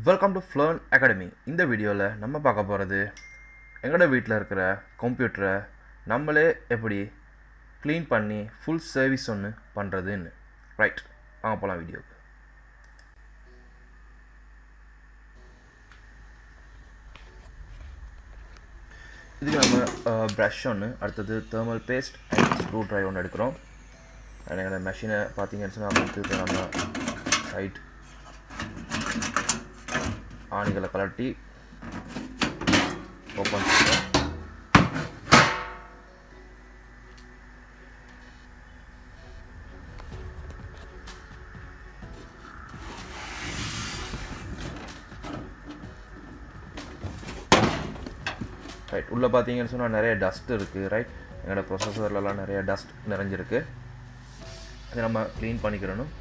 Welcome to ஃப்ளர்ன் academy. இந்த வீடியோவில் நம்ம பார்க்க போகிறது எங்களோட வீட்டில் இருக்கிற கம்ப்யூட்டரை நம்மளே எப்படி க்ளீன் பண்ணி ஃபுல் சர்வீஸ் ஒன்று பண்ணுறதுன்னு. ரைட், வாங்க போகலாம் வீடியோக்கு. இதுக்கு நம்ம ப்ரஷ் ஒன்று, அடுத்தது thermal paste and screwdriver ஒன்று எடுக்கிறோம். அண்ட் எங்களோட மெஷினை பார்த்தீங்கன்னு சொன்னால் அடுத்தது நம்ம சைட் ஆணிகளை கலட்டி ஓப்பன் பண்ணுறோம். ரைட், உள்ளே பார்த்தீங்கன்னு சொன்னால் நிறைய டஸ்ட் இருக்குது. ரைட், எங்களோட ப்ரொசஸர்லலாம் நிறைய டஸ்ட் நிறைஞ்சிருக்கு. அதை நம்ம க்ளீன் பண்ணிக்கிறணும்.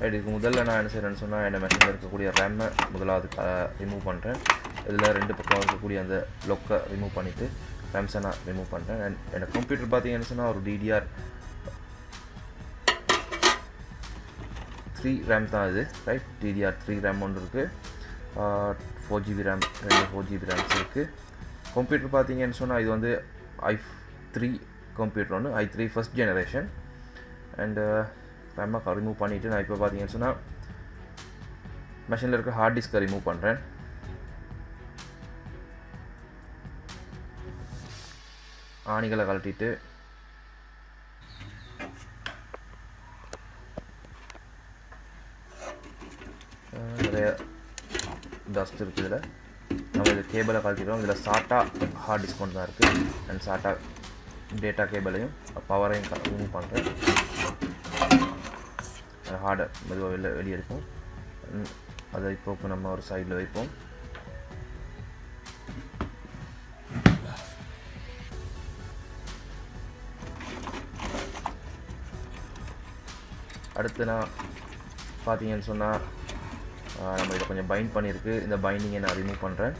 ரைட், இதுக்கு முதல்ல நான் என்ன செய்கிறேன்னு சொன்னால் என்னோட மெஷினில் இருக்கக்கூடிய ரேம்மை முதலாவது ரிமூவ் பண்ணுறேன். இதில் ரெண்டு பக்கம் இருக்கக்கூடிய அந்த லொக்கை ரிமூவ் பண்ணிவிட்டு ரேம்ஸை நான் ரிமூவ் பண்ணுறேன். அண்ட் என்னோட கம்ப்யூட்டர் பார்த்தீங்கன்னு சொன்னால் ஒரு DDR3 ரேம் தான் இது. ரைட், DDR3 ரேம் ஒன்று இருக்குது, 4GB ரேம், 4GB ரேம்ஸ் இருக்குது. கம்ப்யூட்டர் பார்த்தீங்கன்னு சொன்னால் இது வந்து i3 கம்ப்யூட்டர் ஒன்று, i3 ஃபஸ்ட் ஜெனரேஷன். அண்டு ரேமை ரிமூவ் பண்ணிவிட்டு நான் இப்போ பார்த்தீங்கன்னு சொன்னால் மெஷினில் இருக்க ஹார்ட் டிஸ்கை ரிமூவ் பண்ணுறேன். ஆணிகளை கழட்டிட்டு நிறைய டஸ்ட் இருக்குது. இதில் நம்ம இது கேபிளை கழட்டிடுவோம். இதில் சாட்டா ஹார்ட் டிஸ்க் ஒன்று தான் இருக்குது. அண்ட் சாட்டா டேட்டா கேபிளையும் பவரையும் ரிமூவ் பண்ணுறேன். ஹார்டை மெதுவாக வெளியே எடுப்போம். அதை இப்போ நம்ம ஒரு சைடில் வைப்போம். அடுத்து நான் பார்த்தீங்கன்னு சொன்னால் நம்ம இதை கொஞ்சம் பைண்ட் பண்ணியிருக்கு. இந்த பைண்டிங்கை நான் ரிமூவ் பண்ணுறேன்.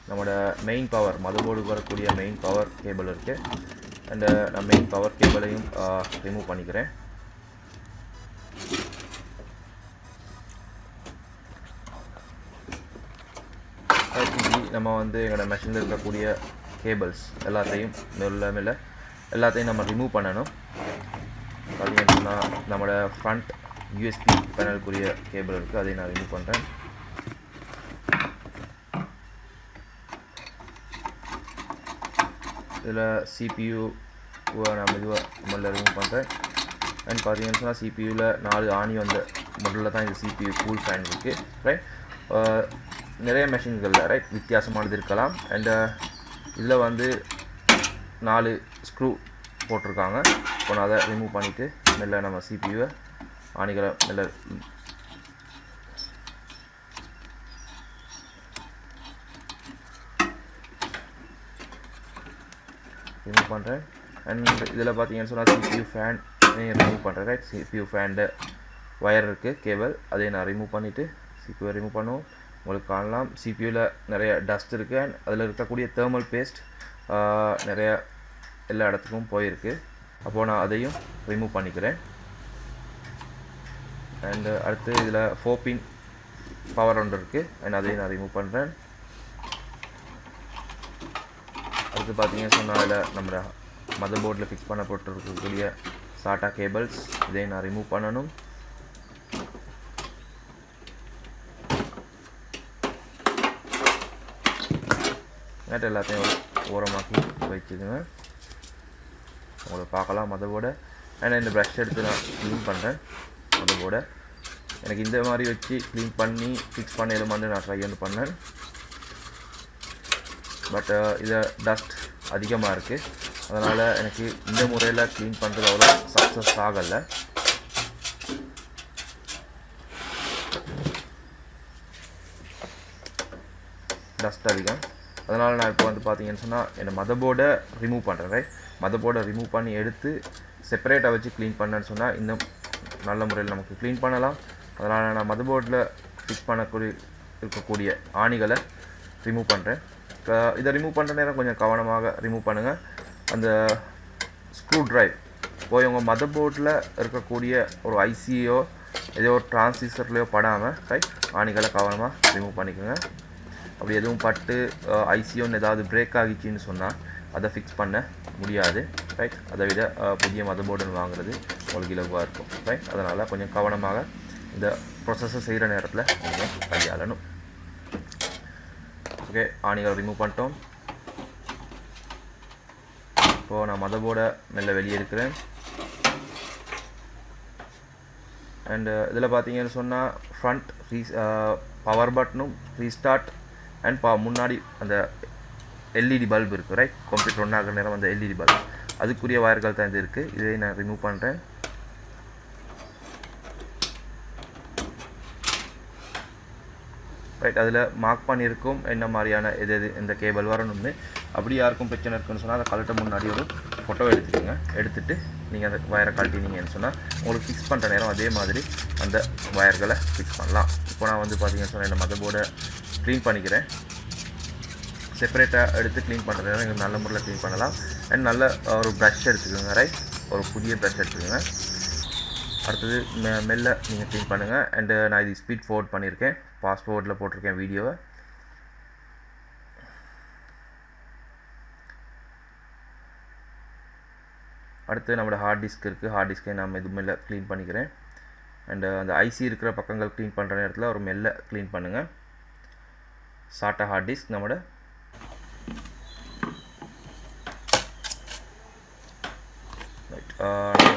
நம்மளோட மெயின் பவர் மதர்போர்டுக்கு வரக்கூடிய மெயின் பவர் கேபிள் இருக்குது. அண்டு நான் மெயின் பவர் கேபிளையும் ரிமூவ் பண்ணிக்கிறேன். நம்ம வந்து எங்களோட மெஷினில் இருக்கக்கூடிய கேபிள்ஸ் எல்லாத்தையும் எல்லாத்தையும் நம்ம ரிமூவ் பண்ணணும். பார்த்தீங்கன்னு சொன்னால் நம்மளோட ஃப்ரண்ட் USB பேனலுக்குரிய கேபிள் இருக்குது, அதை நான் ரிமூவ் பண்ணுறேன். இதில் CPU நான் மெதுவாக முதல்ல ரிமூவ் பண்ணுறேன். அண்ட் பார்த்தீங்கன்னு சொன்னால் CPUவில் 4 ஆணி வந்த முதல்ல தான் இந்த CPU கூல் ஃபேன் இருக்குது. ரைட், நிறைய மெஷின்களில் ரைட் வித்தியாசமானது இருக்கலாம். அண்டு இதில் வந்து 4 ஸ்க்ரூ போட்டிருக்காங்க. இப்போ நான் அதை ரிமூவ் பண்ணிவிட்டு மெல்ல நம்ம CPU ஆணிகளை மெல்ல ரிமூவ் பண்ணுறேன். அண்ட் இதில் பார்த்தீங்கன்னு சொன்னால் CPU ஃபேன் ரிமூவ் பண்ணுறேன். ரைட், CPU ஃபேண்டு ஒயர் இருக்குது கேபிள், அதை நான் ரிமூவ் பண்ணிவிட்டு CPU ரிமூவ் பண்ணுவோம். உங்களுக்கு காணலாம் CPUவில் நிறைய டஸ்ட் இருக்குது. அண்ட் அதில் இருக்கக்கூடிய தேர்மல் பேஸ்ட் நிறைய எல்லா இடத்துக்கும் போயிருக்கு. அப்போது நான் அதையும் ரிமூவ் பண்ணிக்கிறேன். அண்டு அடுத்து இதில் 4 பின் பவர் ஒன்று இருக்குது. அண்ட் அதையும் நான் ரிமூவ் பண்ணுறேன். அடுத்து பார்த்தீங்கன்னு சொன்னால் அதில் நம்ம மதர் போர்டில் ஃபிக்ஸ் பண்ணப்பட்டிருக்கக்கூடிய சாட்டா கேபிள்ஸ், இதையும் நான் ரிமூவ் பண்ணணும். நேற்று எல்லாத்தையும் ஓரமாக்கி வச்சுக்குங்க. உங்களுக்கு பார்க்கலாம் மதர் போர்டை. ஏன்னா இந்த ப்ரஷ் எடுத்து நான் க்ளீன் பண்ணுறேன் மதர் போர்டை. எனக்கு இந்த மாதிரி வச்சு க்ளீன் பண்ணி ஃபிக்ஸ் பண்ணி நான் ட்ரை ஒன்று பண்ணேன். பட் இதில் டஸ்ட் அதிகமாக இருக்குது. அதனால் எனக்கு இந்த முறையில் க்ளீன் பண்ணுறது அவ்வளோ சக்ஸஸ் ஆகலை. டஸ்ட் அதிகம். அதனால் நான் இப்போ வந்து பார்த்தீங்கன்னு சொன்னால் என்னை மதர் போர்டை ரிமூவ் பண்ணுறேன். ரைட், மதர் போர்டை ரிமூவ் பண்ணி எடுத்து செப்பரேட்டாக வச்சு க்ளீன் பண்ணேன்னு சொன்னால் இன்னும் நல்ல முறையில் நமக்கு க்ளீன் பண்ணலாம். அதனால் நான் மதர் போர்டில் ஃபிக்ஸ் இருக்கக்கூடிய ஆணிகளை ரிமூவ் பண்ணுறேன். இதை ரிமூவ் பண்ணுற நேரம் கொஞ்சம் கவனமாக ரிமூவ் பண்ணுங்கள். அந்த ஸ்க்ரூ ட்ரைவ் போய் உங்கள் மதர் போர்டில் இருக்கக்கூடிய ஒரு ஐசியோ ஏதோ ஒரு டிரான்சிஸ்டர்லையோ படாமல் ரைட் ஆணிகளை கவனமாக ரிமூவ் பண்ணிக்கோங்க. அப்படி எதுவும் பட்டு ஐசியோன்னு ஏதாவது பிரேக் ஆகிச்சின்னு சொன்னால் அதை ஃபிக்ஸ் பண்ண முடியாது ரைட். அதை விட புதிய மதர் போர்டுன்னு வாங்குறது உங்களுக்கு இலகுவாக இருக்கும் ரைட். அதனால் கொஞ்சம் கவனமாக இந்த ப்ரொசஸை செய்கிற நேரத்தில் நீங்கள் கையாளணும். ஓகே, ஆணிகளை ரிமூவ் பண்ணிட்டோம். இப்போது நான் மதர் போர்டை மெல்ல வெளியே எடுக்கிறேன். அண்டு இதில் பார்த்தீங்கன்னு சொன்னால் ஃப்ரண்ட் பவர் பட்டனும் ரீஸ்டார்ட் அண்ட் முன்னாடி அந்த எல்இடி பல்ப் இருக்குது ரைட். கம்ப்யூட்டர் ஒன் ஆகிற நேரம் அந்த எல்இடி பல்ப் அதுக்குரிய வயர்கள் தான் இது இருக்குது. இதை நான் ரிமூவ் பண்ணுறேன். ரைட், அதில் மார்க் பண்ணியிருக்கும் என்ன மாதிரியான எது இந்த கேபிள் வரணும்னு. அப்படி யாருக்கும் பிரச்சனை இருக்குன்னு சொன்னால் அதை கழட்ட முன்னாடி ஒரு ஃபோட்டோ எடுத்துக்கோங்க. எடுத்துகிட்டு நீங்கள் அந்த வயரை கழட்டினீங்கன்னு சொன்னால் உங்களுக்கு ஃபிக்ஸ் பண்ணுற நேரம் அதே மாதிரி அந்த வயர்களை ஃபிக்ஸ் பண்ணலாம். இப்போ நான் வந்து பார்த்தீங்கன்னு சொன்னால் இந்த மதர் போர்டை க்ளீன் பண்ணிக்கிறேன். செப்பரேட்டாக எடுத்து க்ளீன் பண்ணுற நேரம் எங்களுக்கு நல்ல முறையில் க்ளீன் பண்ணலாம். அண்ட் நல்ல ஒரு ப்ரஷ் எடுத்துக்கோங்க ரைட். ஒரு புதிய ப்ரஷ் எடுத்துக்கோங்க. அடுத்தது மெல்ல நீங்கள் க்ளீன் பண்ணுங்கள். அண்டு நான் இது ஸ்பீட் ஃபார்வர்ட் பண்ணியிருக்கேன். ஃபாஸ்ட் ஃபார்வர்டில் போட்டிருக்கேன் வீடியோவை. அடுத்து நம்மளோட ஹார்ட் டிஸ்க் இருக்குது. ஹார்ட் டிஸ்க்கை நான் இது மெல்ல க்ளீன் பண்ணிக்கிறேன். அண்டு அந்த ஐசி இருக்கிற பக்கங்கள் க்ளீன் பண்ணுற நேரத்தில் ஒரு மெல்ல க்ளீன் பண்ணுங்கள். சாட்டா ஹார்ட் டிஸ்க் நம்மளோட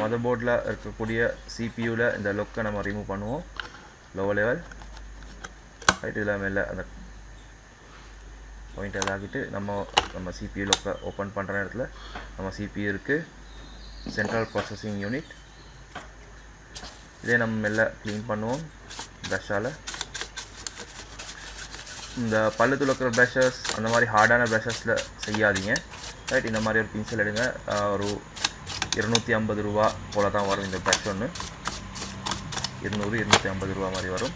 மதர் போர்டில் இருக்கக்கூடிய சிபியூவில் இந்த லொக்கை நம்ம ரிமூவ் பண்ணுவோம். Lower level right. இதில் மேலே அந்த பாயிண்ட் இதாகிட்டு நம்ம சிபியூ லொக்கை ஓப்பன் பண்ணுற இடத்துல நம்ம சிபியூ இருக்குது. Central processing unit. இதே நம்ம மெல்ல க்ளீன் பண்ணுவோம் ப்ரஷ்ஷால். இந்த பல்லு துளக்கிற ப்ரஷஸ் அந்த மாதிரி ஹார்டான ப்ரஷஸில் செய்யாதீங்க ரைட். இந்த மாதிரி ஒரு பென்சில் எடுங்க. ஒரு 250 ரூபா போல் தான் வரும் இந்த ப்ரஷ் ஒன்று. 200-250 ரூபா மாதிரி வரும்.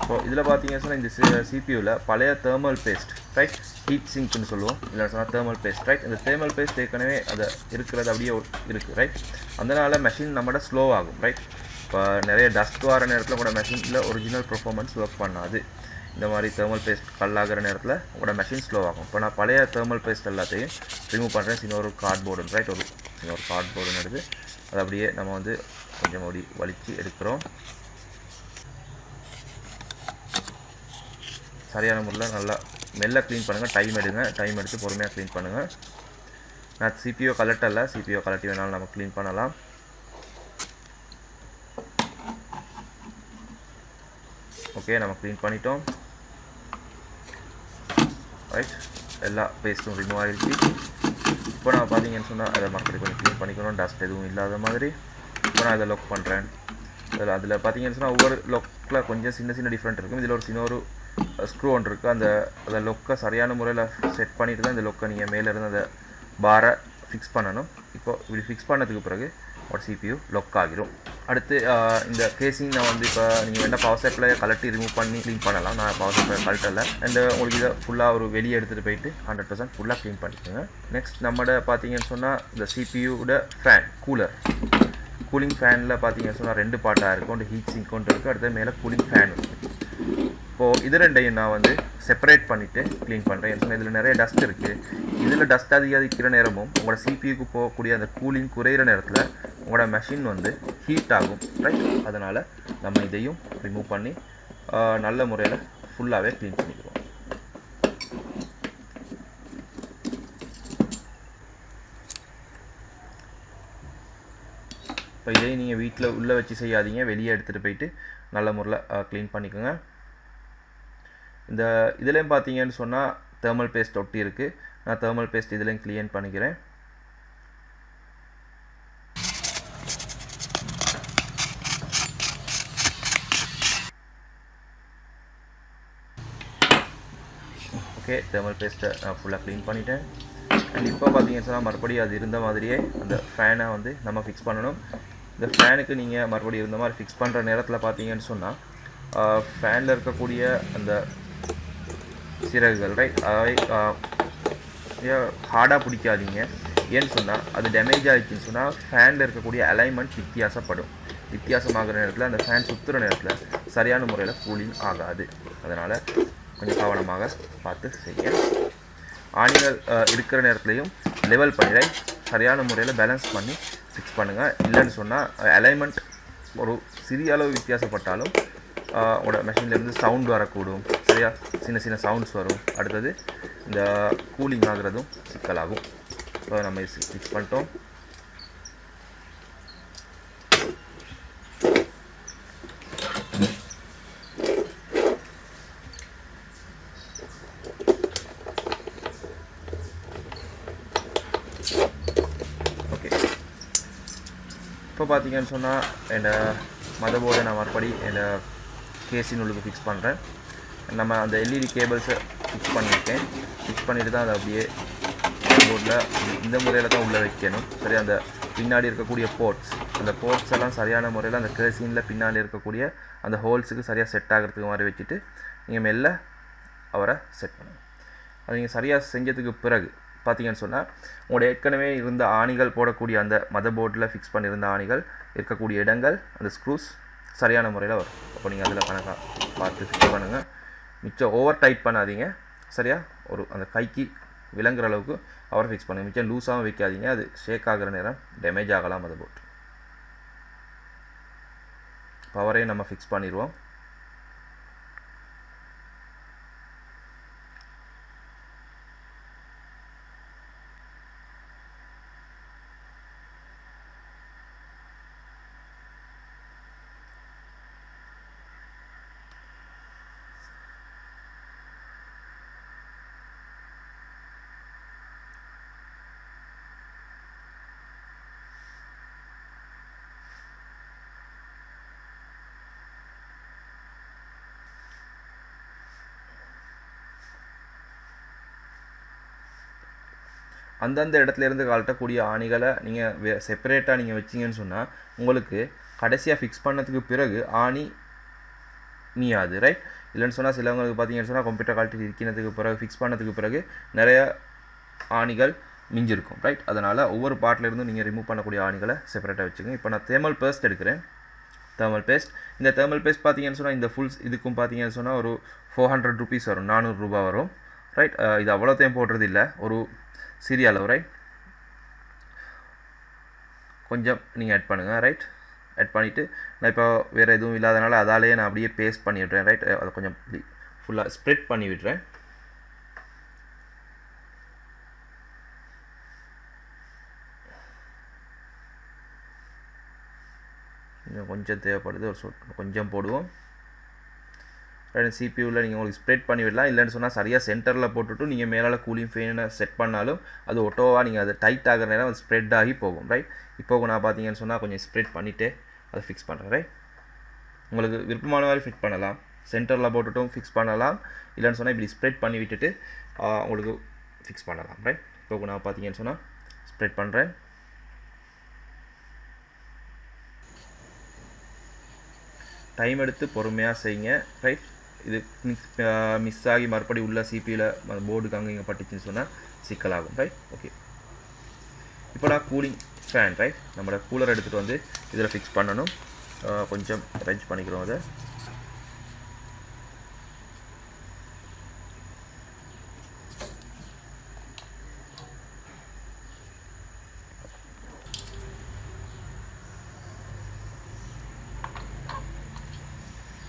இப்போ இதில் பார்த்தீங்கன்னா சொன்னால் இந்த சிபியூவில் பழைய தேர்மல் பேஸ்ட் ரைட், ஹீட் சிங்க்னு சொல்லுவோம், இல்லை சொன்னால் தேர்மல் பேஸ்ட் ரைட். இந்த தேர்மல் பேஸ்ட் ஏற்கனவே அதை இருக்கிறது அப்படியே இருக்குது ரைட். அதனால் மெஷின் நம்மளோட ஸ்லோ ஆகும் ரைட். இப்போ நிறைய டஸ்ட் வர நேரத்தில் கூட மெஷினில் ஒரிஜினல் பர்ஃபார்மன்ஸ் ஒர்க் பண்ணாது. இந்த மாதிரி தேர்மல் பேஸ்ட் கல்லாகிற நேரத்தில் உங்களோட மெஷின் ஸ்லோ ஆகும். இப்போ நான் பழைய தேர்மல் பேஸ்ட் எல்லாத்தையும் ரிமூவ் பண்ணுறேன். இன்னொரு கார்ட்போர்டு ரைட், இன்னொரு கார்ட்போர்டுன்னு எடுத்து அதை அப்படியே நம்ம வந்து கொஞ்சம் ஓடி வலித்து எடுக்கிறோம். சரியான முறையில் நல்லா மெல்ல க்ளீன் பண்ணுங்கள். டைம் எடுங்க. டைம் எடுத்து பொறுமையாக க்ளீன் பண்ணுங்கள். நான் சிபிஓ கலட்டல, சிபிஓ கலட்டி வேணாலும் நம்ம க்ளீன் பண்ணலாம். ஓகே, நம்ம க்ளீன் பண்ணிட்டோம் ரைட். எல்லா பேஸ்ட்டும் ரிமூவ் ஆகிடுச்சு. இப்போ நான் பார்த்தீங்கன்னு சொன்னால் அதை மக்களுக்கு கொஞ்சம் க்ளீன் பண்ணிக்கணும், டஸ்ட் எதுவும் இல்லாத மாதிரி. இப்போ நான் அதை லொக் பண்ணுறேன். அதில் பார்த்தீங்கன்னு சொன்னால் ஒவ்வொரு லொக்கில் கொஞ்சம் சின்ன சின்ன டிஃப்ரெண்ட் இருக்கும். இதில் ஒரு சின்ன ஒரு ஸ்க்ரூ ஒன்று இருக்குது. அந்த லொக்கை சரியான முறையில் செட் பண்ணிவிட்டு தான் இந்த லொக்கை நீங்கள் மேலே இருந்து அந்த பாரை ஃபிக்ஸ் பண்ணணும். இப்போது இப்படி ஃபிக்ஸ் பண்ணதுக்கு பிறகு ஒரு சிபியூ லொக் ஆகிரும். அடுத்து இந்த கேசிங் நான் வந்து இப்போ நீங்கள் என்ன பவர் சப்ளை கலட்டி ரிமூவ் பண்ணி க்ளீன் பண்ணலாம். நான் பவர் சப்ளை கலட்டலை. அண்ட் உங்களுக்கு இதை ஃபுல்லாக ஒரு வெளியே எடுத்துகிட்டு போயிட்டு 100% ஃபுல்லாக க்ளீன் பண்ணிக்கோங்க. நெக்ஸ்ட் நம்மளோட பார்த்தீங்கன்னு சொன்னால் இந்த சிபியூட ஃபேன் கூலிங் ஃபேனில் பார்த்தீங்கன்னு சொன்னால் 2 பார்ட்டாக இருக்கும். ஒன்று ஹீட் சிங்க் ஒன்று இருக்குது, அடுத்து மேலே கூலிங் ஃபேன் இருக்குது. இப்போது இது ரெண்டையும் நான் வந்து செப்பரேட் பண்ணிவிட்டு க்ளீன் பண்ணுறேன். சொன்னால் இதில் நிறைய டஸ்ட் இருக்குது. இதில் டஸ்ட் அதிகரிக்கிற நேரமும் உங்களோட சிபியூக்கு போகக்கூடிய அந்த கூலிங் குறையிற நேரத்தில் உங்களோட மெஷின் வந்து ஹீட் ஆகும் ரைட். அதனால் நம்ம இதையும் ரிமூவ் பண்ணி நல்ல முறையில் ஃபுல்லாகவே க்ளீன் பண்ணிக்கிறோம். இப்போ இதையும் நீங்கள் வீட்டில் உள்ளே வச்சு செய்யாதீங்க, வெளியே எடுத்துகிட்டு போயிட்டு நல்ல முறையில் க்ளீன் பண்ணிக்கோங்க. இந்த இதுலேயும் பார்த்தீங்கன்னு சொன்னால் தேர்மல் பேஸ்ட் ஒட்டி இருக்குது. நான் தேர்மல் பேஸ்ட் இதுலேயும் க்ளீன் பண்ணிக்கிறேன். ஓகே, தேர்மல் பேஸ்ட்டை நான் ஃபுல்லாக க்ளீன் பண்ணிட்டேன். அண்ட் இப்போ பார்த்தீங்கன்னு சொன்னால் மறுபடியும் அது இருந்த மாதிரியே அந்த ஃபேனை வந்து நம்ம ஃபிக்ஸ் பண்ணணும். இந்த ஃபேனுக்கு நீங்கள் மறுபடியும் இருந்த மாதிரி ஃபிக்ஸ் பண்ணுற நேரத்தில் பார்த்தீங்கன்னு சொன்னால் ஃபேனில் இருக்கக்கூடிய அந்த சிறகுகள் ரைட் அவை ஹார்டாக பிடிக்காதீங்க. ஏன்னு சொன்னால் அது டேமேஜ் ஆகிடுச்சின்னு சொன்னால் ஃபேனில் இருக்கக்கூடிய அலைன்மெண்ட் வித்தியாசமாகிற நேரத்தில் அந்த ஃபேன் சுற்றுற நேரத்தில் சரியான முறையில் கூலிங் ஆகாது. அதனால் கொஞ்சம் கவனமாக பார்த்து செய்ய. ஆணிகள் இருக்கிற நேரத்துலையும் லெவல் பண்ணி சரியான முறையில் பேலன்ஸ் பண்ணி ஃபிக்ஸ் பண்ணுங்கள். இல்லைன்னு சொன்னால் அலைன்மெண்ட் ஒரு சிறிய அளவு வித்தியாசப்பட்டாலும் உங்களோட மெஷின்லேருந்து சவுண்ட் வரக்கூடும். சரியா, சின்ன சின்ன சவுண்ட்ஸ் வரும். அடுத்தது இந்த கூலிங் ஆகிறதும் சிக்கலாகும். இப்போ நம்ம ஃபிக்ஸ் பண்ணிட்டோம். ஓகே, இப்போ பார்த்தீங்கன்னு சொன்னால் என்னோட மதர் போர்டை நான் மறுபடி என்னோட கேஸின் உள்ளுக்கு ஃபிக்ஸ் பண்ணுறேன். நம்ம அந்த எல்இடி கேபிள்ஸை ஃபிக்ஸ் பண்ணியிருக்கேன். ஃபிக்ஸ் பண்ணிவிட்டு தான் அதை அப்படியே போர்டில் இந்த முறையில் தான் உள்ளே வைக்கணும். சரி, அந்த பின்னாடி இருக்கக்கூடிய அந்த போர்ட்ஸ் எல்லாம் சரியான முறையில் அந்த கேஸினில் பின்னாடி இருக்கக்கூடிய அந்த ஹோல்ஸுக்கு சரியாக செட் ஆகிறதுக்கு மாதிரி வச்சுட்டு நீங்கள் மெல்ல அவரை செட் பண்ணணும். அது நீங்கள் சரியாக செஞ்சதுக்கு பிறகு பார்த்தீங்கன்னு சொன்னால் உங்களோட ஏற்கனவே இருந்த ஆணிகள் போடக்கூடிய அந்த மதர் போர்டில் ஃபிக்ஸ் பண்ணியிருந்த ஆணிகள் இருக்கக்கூடிய இடங்கள் அந்த ஸ்க்ரூஸ் சரியான முறையில் வரும். அப்போ நீங்கள் அதில் கணக்காக பார்த்து ஃபிக்ஸ் பண்ணுங்கள். மிச்சம் ஓவர் டைட் பண்ணாதீங்க. சரியா, ஒரு அந்த கைக்கு விளங்குற அளவுக்கு அவரை ஃபிக்ஸ் பண்ணுங்கள். மிச்சம் லூஸாகவும் வைக்காதீங்க. அது ஷேக் ஆகிற நேரம் டேமேஜ் ஆகலாம் மதர் போர்ட். பவரையும் நம்ம ஃபிக்ஸ் பண்ணிடுவோம். அந்தந்த இடத்துலேருந்து கழட்டக்கூடிய ஆணிகளை நீங்கள் செப்பரேட்டாக நீங்கள் வச்சிங்கன்னு சொன்னால் உங்களுக்கு கடைசியாக ஃபிக்ஸ் பண்ணதுக்கு பிறகு ஆணி மீயாது. ரைட், இல்லைன்னு சொன்னால் சிலவங்களுக்கு பார்த்தீங்கன்னு சொன்னால் கம்ப்யூட்டர் கழட்டி இருக்கிறதுக்கு பிறகு ஃபிக்ஸ் பண்ணதுக்கு பிறகு நிறைய ஆணிகள் மிஞ்சிருக்கும். ரைட், அதனால் ஒவ்வொரு பார்ட்லேருந்தும் நீங்கள் ரிமூவ் பண்ணக்கூடிய ஆணிகளை செப்பரேட்டாக வச்சுக்கோங்க. இப்போ நான் தேர்மல் பேஸ்ட் எடுக்கிறேன். தேர்மல் பேஸ்ட், இந்த தேர்மல் பேஸ்ட் பார்த்தீங்கன்னு சொன்னால் இந்த ஃபுல்ஸ் இதுக்கும் பார்த்தீங்கன்னு சொன்னால் ஒரு 400 ருபீஸ் வரும், 400 ரூபா வரும். ரைட், இது அவ்வளோத்தையும் போடுறது இல்லை, ஒரு சிறிய அளவு. ரைட், கொஞ்சம் நீங்கள் ஆட் பண்ணுங்கள். ரைட், ஆட் பண்ணிவிட்டு நான் இப்போ வேறு எதுவும் இல்லாதனால அதாலேயே நான் அப்படியே பேஸ்ட் பண்ணி விட்றேன். ரைட், அதை கொஞ்சம் இப்படி ஃபுல்லாக ஸ்ப்ரெட் பண்ணி விட்றேன். கொஞ்சம் தேவைப்படுது, ஒரு கொஞ்சம் போடுவோம். சிபியூவில் நீங்கள் உங்களுக்கு ஸ்ப்ரெட் பண்ணி விடலாம். இல்லைன்னு சொன்னால் சரியாக சென்டரில் போட்டுவிட்டு நீங்கள் மேலால் கூலிங் ஃபேனை செட் பண்ணாலும் அது ஒட்டோவாக நீங்கள் அது டைட் ஆகிற நேரம் அது ஸ்ப்ரெட் ஆகி போகும். ரைட், இப்போ நான் பார்த்தீங்கன்னு சொன்னால் கொஞ்சம் ஸ்ப்ரெட் பண்ணிவிட்டு அதை ஃபிக்ஸ் பண்ணுறேன். ரைட், உங்களுக்கு விருப்பமான மாதிரி ஃபிட் பண்ணலாம். சென்டரில் போட்டுட்டும் ஃபிக்ஸ் பண்ணலாம். இல்லைன்னு சொன்னால் இப்படி ஸ்ப்ரெட் பண்ணி விட்டுட்டு உங்களுக்கு ஃபிக்ஸ் பண்ணலாம். ரைட், இப்போ நான் பார்த்தீங்கன்னு சொன்னால் ஸ்ப்ரெட் பண்ணுறேன். டைம் எடுத்து பொறுமையாக செய்யுங்க. ரைட், இது மிஸ் ஆகி மறுபடி உள்ள சிபியில் போர்டுக்கு அங்கே இங்கே பட்டுச்சுன்னு சொன்னால் சிக்கலாகும். Right, okay. இப்போ நான் கூலிங் ஃபேன், ரைட், நம்மளோட கூலர் எடுத்துகிட்டு வந்து இதில் ஃபிக்ஸ் பண்ணணும். கொஞ்சம் அரேஞ்ச் பண்ணிக்கிறோம். அதை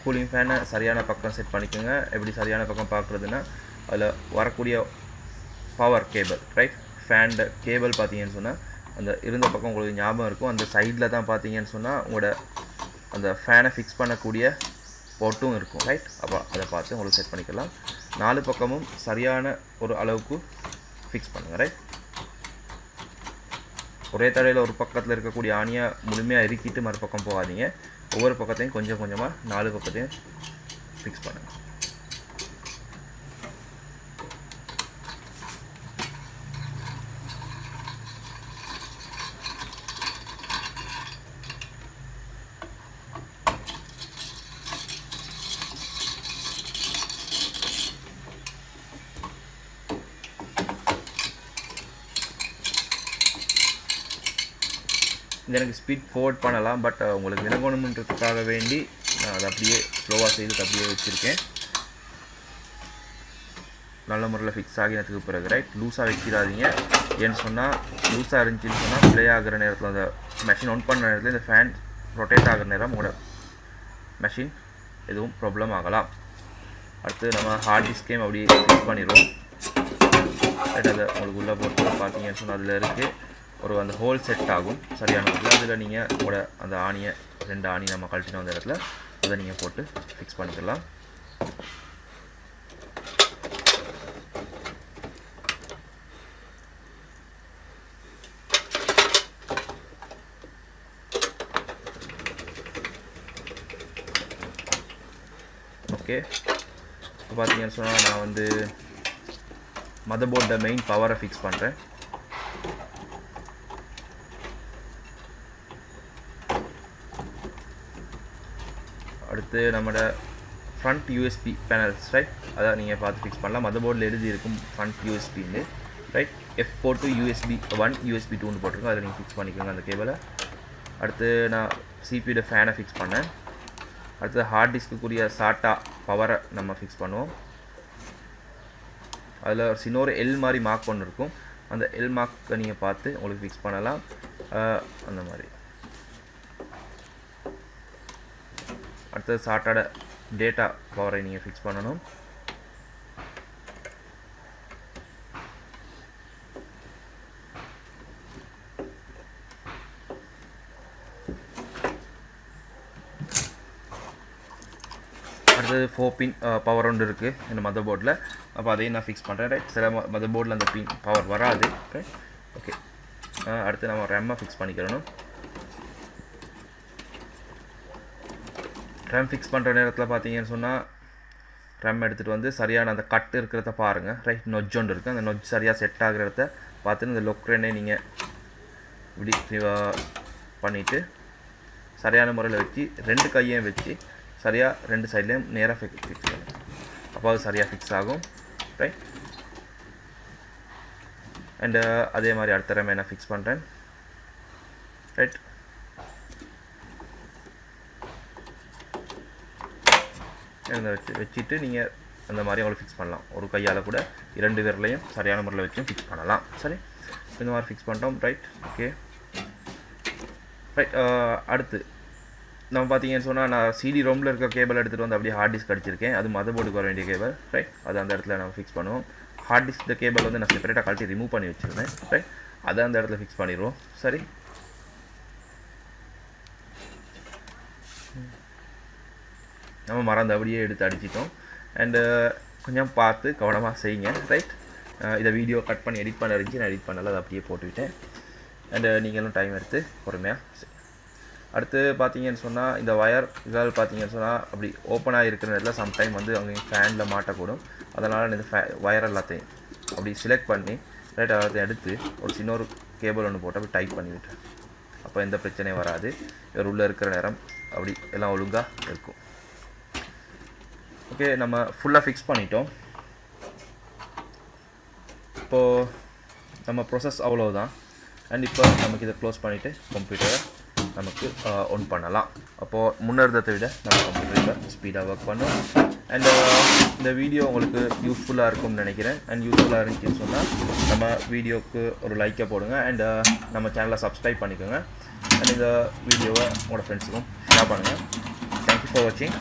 கூலிங் ஃபேனை சரியான பக்கம் செட் பண்ணிக்கோங்க. எப்படி சரியான பக்கம் பார்க்குறதுன்னா அதில் வரக்கூடிய power cable, right, fan cable பார்த்தீங்கன்னு சொன்னால் அந்த இருந்த பக்கம் உங்களுக்கு ஞாபகம் இருக்கும். அந்த சைடில் தான் பார்த்தீங்கன்னு சொன்னால் உங்களோட அந்த ஃபேனை ஃபிக்ஸ் பண்ணக்கூடிய போட்டும் இருக்கும். ரைட், அப்போ அதை பார்த்து உங்களுக்கு செட் பண்ணிக்கலாம். 4 பக்கமும் சரியான ஒரு அளவுக்கு ஃபிக்ஸ் பண்ணுங்கள். ரைட், ஒரே தடையில் ஒரு பக்கத்தில் இருக்கக்கூடிய ஆணியை முழுமையாக இறுக்கிட்டு மறுபக்கம் போகாதீங்க. ஒவ்வொரு பக்கத்தையும் கொஞ்சம் கொஞ்சமாக 4 பக்கத்தையும் ஃபிக்ஸ் பண்ணுங்கள். இது எனக்கு ஸ்பீட் ஃபார்வர்ட் பண்ணலாம், பட் உங்களுக்கு விளங்கணுன்றதுக்காக வேண்டி நான் அதை அப்படியே ஸ்லோவாக செய்து அப்படியே வச்சுருக்கேன். நல்ல முறையில் ஃபிக்ஸ் ஆகினதுக்கு பிறகு ரைட் லூஸாக வைக்கிறாதீங்க. ஏன்னு சொன்னால் லூஸாக இருந்துச்சுன்னு சொன்னால் ப்ளே ஆகிற நேரத்தில் அந்த மெஷின் ஆன் பண்ணுற நேரத்தில் இந்த ஃபேன் ரொட்டேட் ஆகிற நேரம் உங்களோட மெஷின் எதுவும் ப்ராப்ளம் ஆகலாம். அடுத்து நம்ம ஹார்ட் டிஸ்கையும் அப்படி ஃபிக்ஸ் பண்ணிடுவோம். ரைட் அதை உங்களுக்கு உள்ளே போட்டு பார்த்தீங்கன்னு சொன்னால் அதில் இருக்குது ஒரு அந்த ஹோல் செட் ஆகும் சரியான இடத்துல. அதில் நீங்கள் உங்களோட அந்த ஆணியை 2 ஆணி நம்ம கழட்டின அந்த இடத்துல அதை நீங்கள் போட்டு ஃபிக்ஸ் பண்ணிக்கலாம். ஓகே, இப்போ பார்த்தீங்கன்னு சொன்னால் நான் வந்து மதர் போர்டோட மெயின் பவரை ஃபிக்ஸ் பண்ணுறேன். அடுத்து நம்மளோட ஃப்ரண்ட் யூஎஸ்பி பேனல்ஸ் ரைட் அதை நீங்கள் பார்த்து ஃபிக்ஸ் பண்ணலாம். மதர் போர்டில் எழுதி இருக்கும் ஃப்ரண்ட் யூஎஸ்பின்னு ரைட். F போட்டு USB 1 USB 2ன்னு போட்டிருக்கோம், அதை நீங்கள் ஃபிக்ஸ் பண்ணிக்கோங்க அந்த கேபிளை. அடுத்து நான் சிபியோட ஃபேனை ஃபிக்ஸ் பண்ணேன். அடுத்து ஹார்ட் டிஸ்க்குரிய சாட்டா பவரை நம்ம ஃபிக்ஸ் பண்ணுவோம். அதில் ஒரு சின்னொரு எல் மாதிரி மார்க் ஒன்று இருக்கும், அந்த எல் மார்க்கை நீங்கள் பார்த்து உங்களுக்கு ஃபிக்ஸ் பண்ணலாம். அந்த மாதிரி அடுத்தது சாட்டாட டேட்டா பவரை நீங்கள் ஃபிக்ஸ் பண்ணணும். அடுத்தது 4 பின் பவர் ஒன்று இருக்குது இந்த மதர் போர்டில், அப்போ அதையும் நான் ஃபிக்ஸ் பண்ணுறேன் ரைட். சில மதர் போர்டில் அந்த பின் பவர் வராது ரைட். ஓகே, அடுத்து நம்ம ரேம்மை ஃபிக்ஸ் பண்ணிக்கிறணும். ரேம் ஃபிக்ஸ் பண்ணுற நேரத்தில் பார்த்தீங்கன்னு சொன்னால் ரேம் எடுத்துகிட்டு வந்து சரியான அந்த கட் இருக்கிறத பாருங்கள் ரைட். நொஜ் ஒன்று இருக்குது, அந்த நொஜ் சரியாக செட் ஆகிறத பார்த்துட்டு இந்த லொக்ரேனே நீங்கள் இப்படி பண்ணிவிட்டு சரியான முறையில் வச்சு 2 கையையும் வச்சு சரியாக 2 சைட்லேயும் நேராக ஃபிக்ஸ் பண்ணணும். அப்போ அது சரியாக ஃபிக்ஸ் ஆகும் ரைட். அண்டு அதே மாதிரி அடுத்த ரேம் நான் ஃபிக்ஸ் பண்ணுறேன் ரைட். வச்சுட்டு நீங்கள் அந்த மாதிரி அவங்களை ஃபிக்ஸ் பண்ணலாம். ஒரு கையால் கூட 2 விரலையும் சரியான முறையில் வச்சும் ஃபிக்ஸ் பண்ணலாம். சரி, இந்த மாதிரி ஃபிக்ஸ் பண்ணிட்டோம் ரைட். Okay right. அடுத்து நம்ம பார்த்தீங்கன்னு சொன்னால் நான் சிடி ரோமில் இருக்க கேபிள் எடுத்துகிட்டு வந்து அப்படியே ஹார்ட் டிஸ்க் அடிச்சிருக்கேன். அது மதர் போர்டுக்கு வர வேண்டிய கேபிள் ரைட். அது அந்த இடத்துல நம்ம ஃபிக்ஸ் பண்ணுவோம். ஹார்ட் டிஸ்க் கேபிள் வந்து நான் செப்பரேட்டாக கழட்டி ரிமூவ் பண்ணி வச்சுருந்தேன் ரைட். அதை அந்த இடத்துல ஃபிக்ஸ் பண்ணிடுவோம். சரி, நம்ம மறந்து அப்படியே எடுத்து அடிச்சிட்டோம். அண்டு கொஞ்சம் பார்த்து கவனமாக செய்யுங்க ரைட். இதை வீடியோ கட் பண்ணி எடிட் பண்ண இருந்துச்சு, நான் எடிட் பண்ணல, அதை அப்படியே போட்டுவிட்டேன். அண்டு நீங்களும் டைம் எடுத்து பொறுமையாக. அடுத்து பார்த்தீங்கன்னு சொன்னால் இந்த வயர்கள் பார்த்தீங்கன்னு சொன்னால் அப்படி ஓப்பனாக இருக்கிற நேரத்தில் சம்டைம் வந்து அவங்க ஃபேனில் மாட்டக்கூடும். அதனால் இந்த வயர் எல்லாத்தையும் அப்படி செலக்ட் பண்ணி ரைட் எல்லாத்தையும் எடுத்து ஒரு சின்ன ஒரு கேபிள் ஒன்று போட்டு அப்படி டைப் பண்ணி விட்டுறேன். அப்போ எந்த பிரச்சனையும் வராது. இவர் உள்ளே இருக்கிற நேரம் அப்படி எல்லாம் ஒழுங்காக இருக்கும். ஓகே, நம்ம ஃபுல்லாக ஃபிக்ஸ் பண்ணிட்டோம். இப்போது நம்ம ப்ராசஸ் அவ்வளோதான். அண்ட் இப்போ நமக்கு இதை க்ளோஸ் பண்ணிவிட்டு கம்ப்யூட்டரை நமக்கு ஆன் பண்ணலாம். அப்போது முன்னேறதை விட நம்ம கம்ப்யூட்டரில் ஸ்பீடாக ஒர்க் பண்ணும். அண்ட் இந்த வீடியோ உங்களுக்கு யூஸ்ஃபுல்லாக இருக்கும்னு நினைக்கிறேன். அண்ட் யூஸ்ஃபுல்லாக இருந்துச்சுன்னு சொன்னால் நம்ம வீடியோவுக்கு ஒரு லைக்கை போடுங்க. அண்ட் நம்ம சேனலை சப்ஸ்கிரைப் பண்ணிக்கோங்க. அண்ட் இந்த வீடியோவை உங்களோட ஃப்ரெண்ட்ஸுக்கும் ஷேர் பண்ணுங்கள். தேங்க்யூ ஃபார் வாட்சிங்.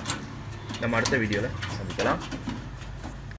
நம்ம அடுத்த வீடியோவில் சந்திக்கலாம்.